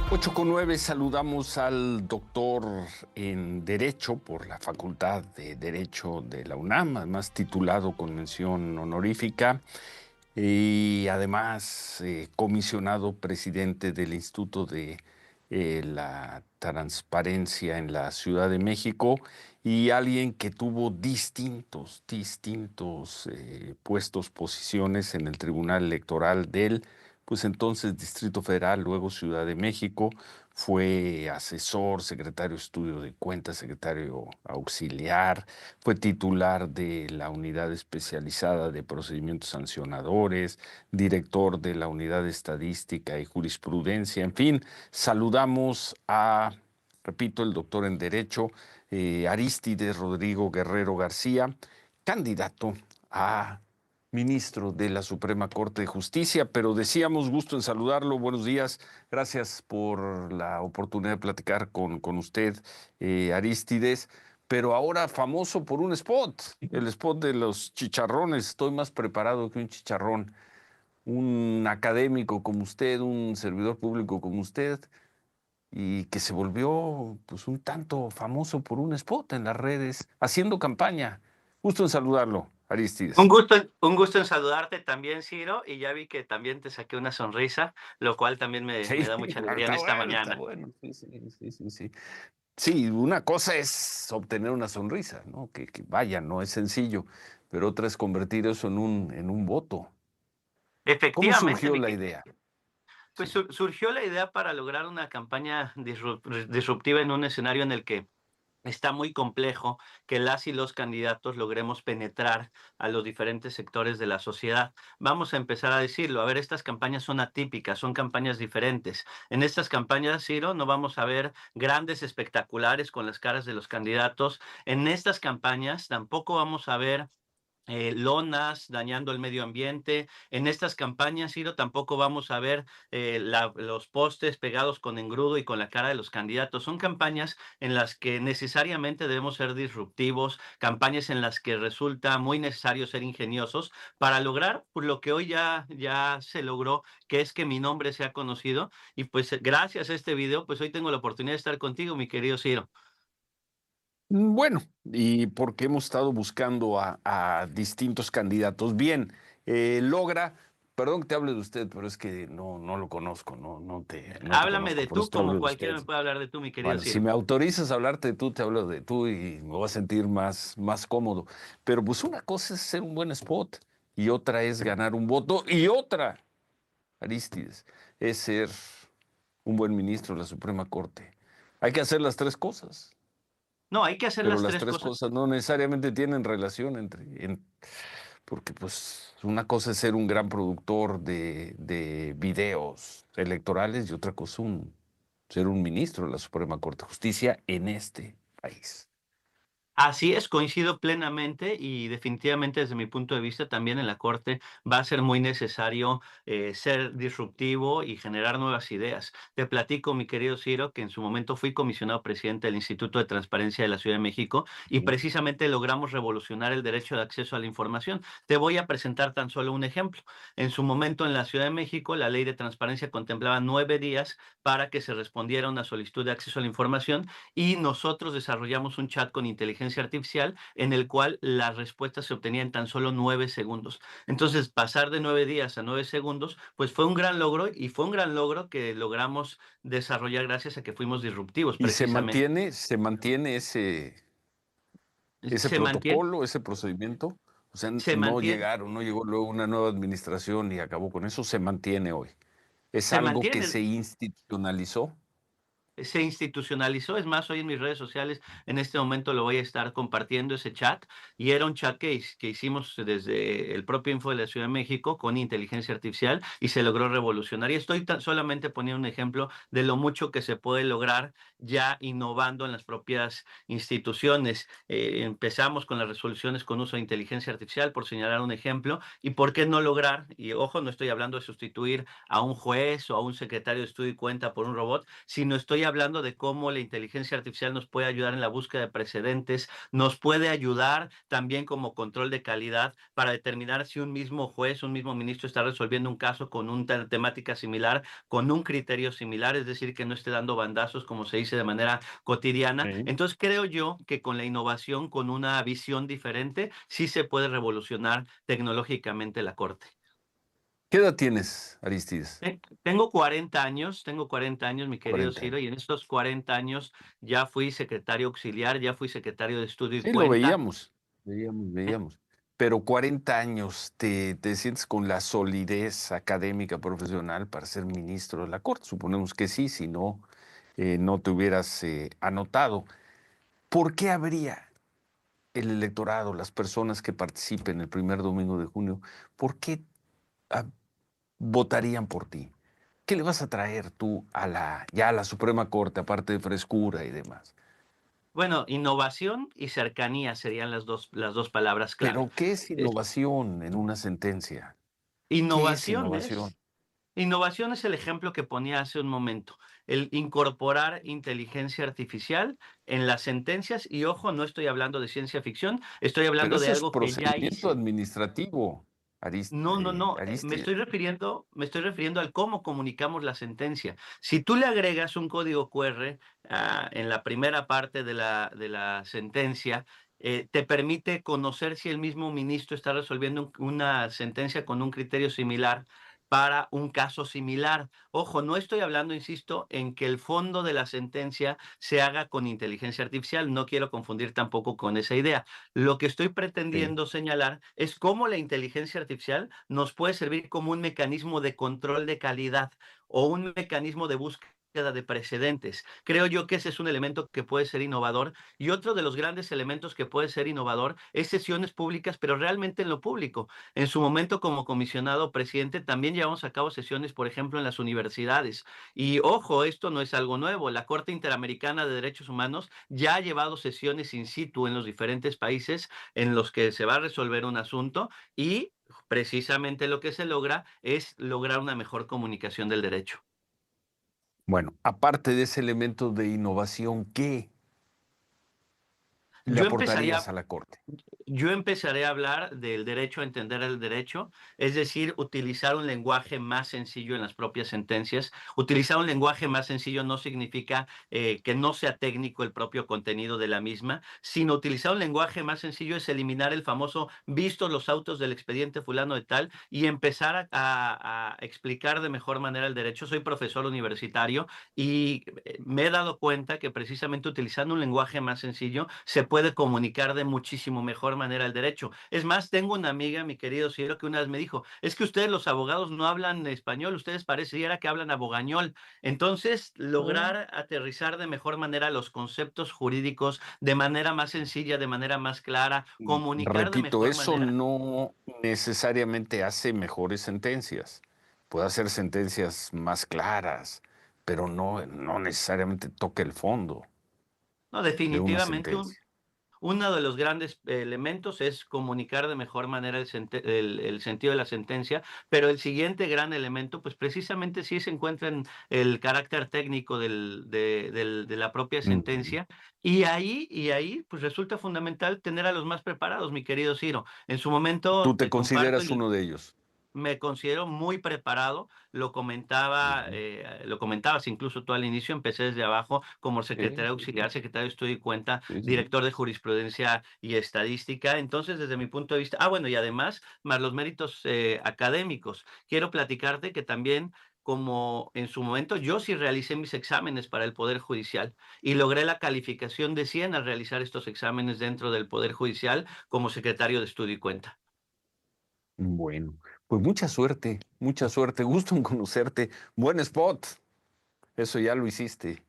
8:09, saludamos al doctor en Derecho por la Facultad de Derecho de la UNAM, además titulado con mención honorífica y además comisionado presidente del Instituto de la Transparencia en la Ciudad de México y alguien que tuvo distintos puestos, posiciones en el Tribunal Electoral del pues entonces Distrito Federal, luego Ciudad de México. Fue asesor, secretario de Estudio de Cuentas, secretario auxiliar, fue titular de la Unidad Especializada de Procedimientos Sancionadores, director de la Unidad de Estadística y Jurisprudencia. En fin, saludamos a, repito, el doctor en Derecho, Arístides Rodrigo Guerrero García, candidato a ministro de la Suprema Corte de Justicia, pero decíamos, gusto en saludarlo, buenos días, gracias por la oportunidad de platicar con usted, Arístides, pero ahora famoso por un spot, el spot de los chicharrones. Estoy más preparado que un chicharrón, un académico como usted, un servidor público como usted, y que se volvió pues un tanto famoso por un spot en las redes, haciendo campaña. Gusto en saludarlo, Arístides. Un gusto en saludarte también, Ciro, y ya vi que también te saqué una sonrisa, lo cual también me Sí, da mucha alegría en está esta bueno, está mañana. bueno. Sí, sí, sí, sí, sí. Sí, una cosa es obtener una sonrisa, ¿no? Que vaya, no es sencillo, pero otra es convertir eso en un voto. ¿Cómo Efectivamente, surgió la idea? pues Sí. surgió la idea para lograr una campaña disruptiva en un escenario en el que está muy complejo que las y los candidatos logremos penetrar a los diferentes sectores de la sociedad. Vamos a empezar a decirlo. A ver, estas campañas son atípicas, son campañas diferentes. En estas campañas, Ciro, no vamos a ver grandes espectaculares con las caras de los candidatos. En estas campañas tampoco vamos a ver lonas dañando el medio ambiente. En estas campañas, Ciro, tampoco vamos a ver los postes pegados con engrudo y con la cara de los candidatos. Son campañas en las que necesariamente debemos ser disruptivos, campañas en las que resulta muy necesario ser ingeniosos para lograr pues, lo que hoy ya se logró, que es que mi nombre sea conocido. Y pues gracias a este video, pues hoy tengo la oportunidad de estar contigo, mi querido Ciro. Bueno, y porque hemos estado buscando a distintos candidatos. Bien, logra, perdón que te hable de usted, pero es que no lo conozco, no te Háblame conozco, de por eso tú te como hablo de cualquiera usted. me puede hablar de tú, mi querido Bueno, si Ciro. me autorizas a hablarte de tú, te hablo de tú y me voy a sentir más cómodo. Pero pues una cosa es ser un buen spot y otra es ganar un voto y otra, Arístides, es ser un buen ministro de la Suprema Corte. Hay que hacer las tres cosas, No, hay que hacer pero las las tres tres cosas. cosas no necesariamente tienen relación porque pues una cosa es ser un gran productor de videos electorales y otra cosa ser un ministro de la Suprema Corte de Justicia en este país. Así es, coincido plenamente y definitivamente desde mi punto de vista también en la Corte va a ser muy necesario ser disruptivo y generar nuevas ideas. Te platico, mi querido Ciro, que en su momento fui comisionado presidente del Instituto de Transparencia de la Ciudad de México y Ujú. precisamente logramos revolucionar el derecho de acceso a la información. Te voy a presentar tan solo un ejemplo. En su momento en la Ciudad de México, la ley de transparencia contemplaba 9 días para que se respondiera a una solicitud de acceso a la información y nosotros desarrollamos un chat con inteligencia artificial en el cual las respuestas se obtenían en tan solo 9 segundos. Entonces, pasar de 9 días a 9 segundos, pues fue un gran logro y fue un gran logro que logramos desarrollar gracias a que fuimos disruptivos Y se precisamente. mantiene, se mantiene ese Se mantiene, protocolo, ese procedimiento. O sea, se no mantiene, llegaron, no llegó luego una nueva administración y acabó con eso, se mantiene hoy. Es se algo que mantiene. se institucionalizó. Se institucionalizó. Es más, hoy en mis redes sociales, en este momento lo voy a estar compartiendo ese chat. Y era un chat que hicimos desde el propio Info de la Ciudad de México con inteligencia artificial y se logró revolucionar. Y estoy solamente poniendo un ejemplo de lo mucho que se puede lograr ya innovando en las propias instituciones. Empezamos con las resoluciones con uso de inteligencia artificial, por señalar un ejemplo. ¿Y por qué no lograr? Y ojo, no estoy hablando de sustituir a un juez o a un secretario de estudio y cuenta por un robot, sino estoy hablando de cómo la inteligencia artificial nos puede ayudar en la búsqueda de precedentes, nos puede ayudar también como control de calidad para determinar si un mismo juez, un mismo ministro está resolviendo un caso con una temática similar, con un criterio similar, es decir, que no esté dando bandazos, como se dice de manera cotidiana. Sí. Entonces, creo yo que con la innovación, con una visión diferente, sí se puede revolucionar tecnológicamente la Corte. ¿Qué edad tienes, Aristides? Tengo 40 años, mi querido 40 Ciro, años. y en estos 40 años ya fui secretario auxiliar, ya fui secretario de estudio y Sí, lo cuenta. veíamos, veíamos, ¿Eh? veíamos. Pero 40 años, ¿te sientes con la solidez académica profesional para ser ministro de la Corte? Suponemos que sí, si no, no te hubieras anotado. ¿Por qué habría el electorado, las personas que participen el primer domingo de junio, por qué ah, votarían por ti? ¿Qué le vas a traer tú a ya a la Suprema Corte, aparte de frescura y demás? Bueno, innovación y cercanía serían las dos palabras clave. Pero, ¿qué es Es- innovación en una sentencia? ¿Qué es Innovación innovación? es, innovación es el ejemplo que ponía hace un momento, el incorporar inteligencia artificial en las sentencias y ojo, no estoy hablando de ciencia ficción, estoy Pero hablando de eso es algo que ya procedimiento hice. administrativo, No, no, no. Aristides. Me estoy refiriendo al cómo comunicamos la sentencia. Si tú le agregas un código QR en la primera parte de la sentencia, te permite conocer si el mismo ministro está resolviendo una sentencia con un criterio similar para un caso similar. Ojo, no estoy hablando, insisto, en que el fondo de la sentencia se haga con inteligencia artificial. No quiero confundir tampoco con esa idea. Lo que estoy Sí. pretendiendo señalar es cómo la inteligencia artificial nos puede servir como un mecanismo de control de calidad o un mecanismo de búsqueda de precedentes. Creo yo que ese es un elemento que puede ser innovador y otro de los grandes elementos que puede ser innovador es sesiones públicas, pero realmente en lo público. En su momento como comisionado presidente también llevamos a cabo sesiones, por ejemplo, en las universidades. Y ojo, esto no es algo nuevo. La Corte Interamericana de Derechos Humanos ya ha llevado sesiones in situ en los diferentes países en los que se va a resolver un asunto y precisamente lo que se logra es lograr una mejor comunicación del derecho. Bueno, aparte de ese elemento de innovación, ¿qué le Yo aportarías empezaría a la Corte? Yo empezaré a hablar del derecho a entender el derecho, es decir, utilizar un lenguaje más sencillo en las propias sentencias. Utilizar un lenguaje más sencillo no significa que no sea técnico el propio contenido de la misma, sino utilizar un lenguaje más sencillo es eliminar el famoso vistos los autos del expediente fulano de tal y empezar a explicar de mejor manera el derecho. Soy profesor universitario y me he dado cuenta que precisamente utilizando un lenguaje más sencillo se puede comunicar de muchísimo mejor manera el derecho. Es más, tengo una amiga, mi querido Cielo, que una vez me dijo, es que ustedes los abogados no hablan español, ustedes pareciera que hablan abogañol. Entonces, Mm. lograr aterrizar de mejor manera los conceptos jurídicos de manera más sencilla, de manera más clara, comunicar de Repito, mejor eso manera. no necesariamente hace mejores sentencias. Puede hacer sentencias más claras, pero no necesariamente toca el fondo No, de una definitivamente sentencia. uno de los grandes elementos es comunicar de mejor manera el sentido de la sentencia, pero el siguiente gran elemento, pues precisamente sí se encuentra en el carácter técnico de la propia Mm. sentencia, y ahí, pues resulta fundamental tener a los más preparados, mi querido Ciro. En su momento ¿Tú te te comparto consideras y uno de ellos? me considero muy preparado, Ujú. lo comentabas incluso tú al inicio, empecé desde abajo como Sí, secretario sí, sí, auxiliar, secretario de Estudio y Cuenta, sí, sí. director de Jurisprudencia y Estadística. Entonces, desde mi punto de vista, bueno, y además, más los méritos académicos, quiero platicarte que también como en su momento yo sí realicé mis exámenes para el Poder Judicial y logré la calificación de 100 al realizar estos exámenes dentro del Poder Judicial como secretario de Estudio y Cuenta. Bueno, pues mucha suerte, mucha suerte. Gusto en conocerte. Buen spot. Eso ya lo hiciste.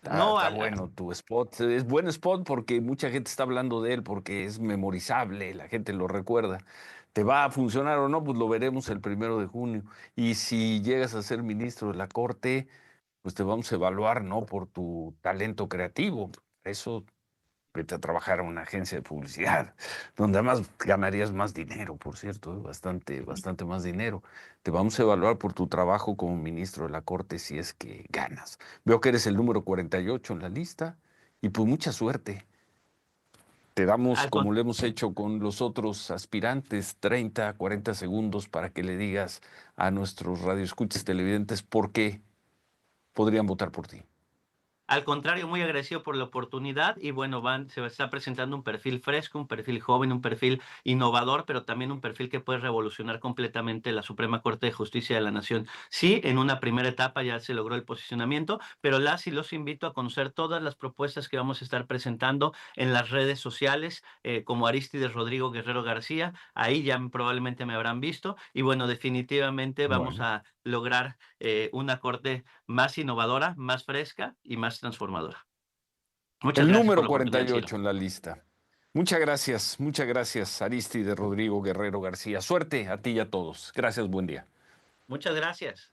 No, Está bueno tu spot. Es buen spot porque mucha gente está hablando de él, porque es memorizable, la gente lo recuerda. ¿Te va a funcionar o no? Pues lo veremos el 1 de junio. Y si llegas a ser ministro de la Corte, pues te vamos a evaluar, ¿no? Por tu talento creativo. Eso Vete a trabajar a una agencia de publicidad, donde además ganarías más dinero, por cierto, bastante, bastante más dinero. Te vamos a evaluar por tu trabajo como ministro de la Corte si es que ganas. Veo que eres el número 48 en la lista y pues mucha suerte. Te damos, Al, como con- lo hemos hecho con los otros aspirantes, 30, 40 segundos para que le digas a nuestros radioescuchas televidentes por qué podrían votar por ti. Al contrario, muy agradecido por la oportunidad y bueno, se está presentando un perfil fresco, un perfil joven, un perfil innovador, pero también un perfil que puede revolucionar completamente la Suprema Corte de Justicia de la Nación. Sí, en una primera etapa ya se logró el posicionamiento, pero las y los invito a conocer todas las propuestas que vamos a estar presentando en las redes sociales, como Arístides Rodrigo Guerrero García. Ahí ya probablemente me habrán visto y bueno, definitivamente vamos Bueno. a lograr una corte más innovadora, más fresca y más transformadora. Muchas El gracias por número la cuarenta oportunidad, y Ciro. ocho en la lista. Muchas gracias, Aristide Rodrigo Guerrero García. Suerte a ti y a todos. Gracias, buen día. Muchas gracias.